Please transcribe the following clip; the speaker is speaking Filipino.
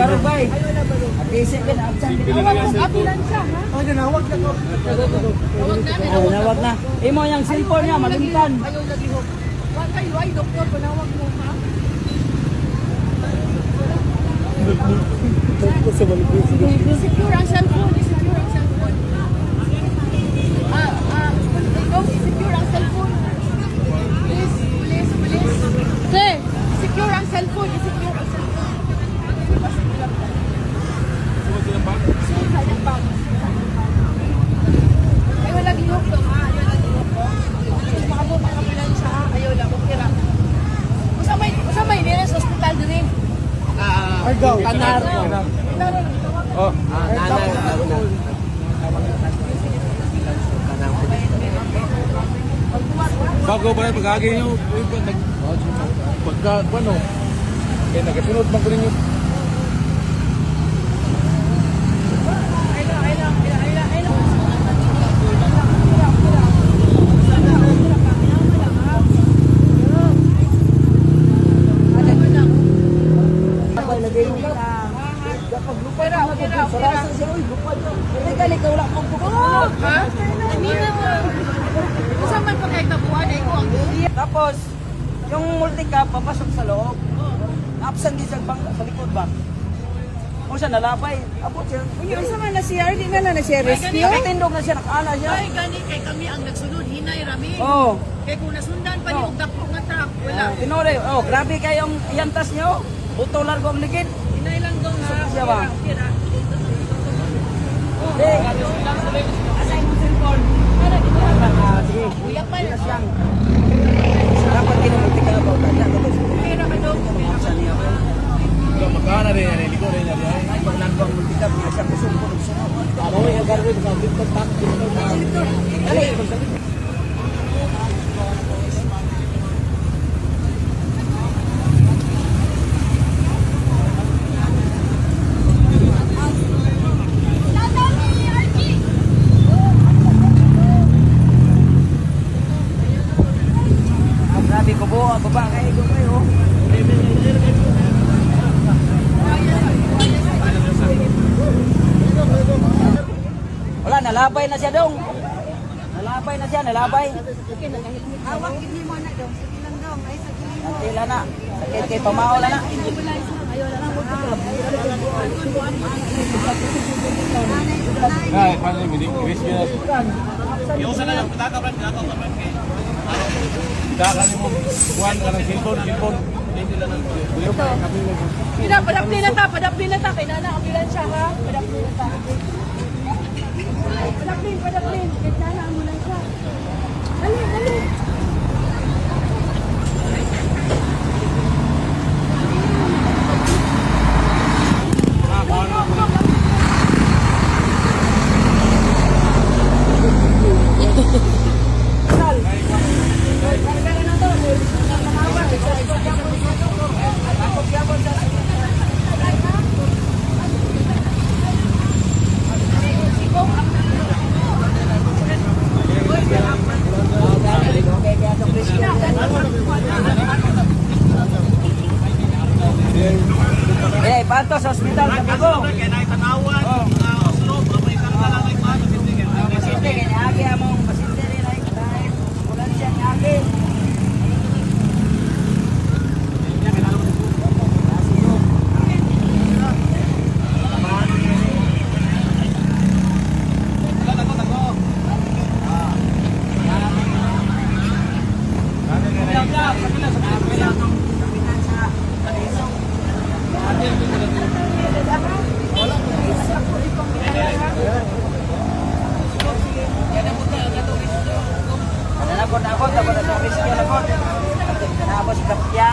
barog bay. At isip din, absent din. Ambulansya, ha? Ay, ganawag na to. Nawag na. Imo yung cellphone niya, malimtan. Ayaw lagi ho. Wag kayo, ay, doktor, panawag mo, ha? Secure ang cellphone. Secure ang cellphone. Secure ang cellphone. Police. Sir, secure ang cellphone. Secure ang cellphone. Suicide ang bag. Ayaw lagi ho, ha? Ayaw lagi ho. Makabot ang ambulansya, ha? Ayaw lang, okay lang. Usa may nearest hospital din. Argaw. Kanar. Oh. Bago ba yung pag-agi nyo? Pagka, ano? Kaya nagasunod bang ko ninyo? Tapos, yung multi-cab, papasok sa loob. Absent din sa likod ba? Kung siya nalapay, abot siya. Yung isa man na CR, di na siya rescue. Nakatindog na siya, nakaala siya. Ay, gani kay kami ang nagsunod, hinay rami. Oo. Kay kung nasundan pa ni og dako nga truck, wala. Tinore, grabe kayong iyantas niyo. Buto largo ang ligid. Hinay lang daw nga. Siya ba? Kira. Hey, asay mo cellphone. Sige. Kuya pa. Dapat kinumulti ka ba? Kira ka daw. Magkana rin yan, hindi ko rin yan. Ay, pag nagawang multi-cab, hindi siya kusong. Ano yung agarwin? Dali. Grabe ko po, baba kayo ko kayo. Wala, nalabay na siya dong. Nalabay na siya, nalabay. Hawak, hindi mo na daw. Sige lang daw. Ay, sa kilimo. Antila na. Sakit kay pamaola na. Ayaw na lang. Ay, paano yung risk yun? Yung sana lang, pitaka pa kay. Daka ni mo, buwan ka ng cellphone. Padapli na ta. Kay nana, ambulansya, ha? Padapli na ta. Padapli. Kay nana, ambulansya. Dali. Eh, pato sa ospital sa Bigo. Kaya naitanawan, sunod, may karga lang ay paano, hindi ka. Pasyente, kaya niagi among pasyente rin ay dahil wala siya niagi. Ako, tapos na service niya na po. Tapos kapya.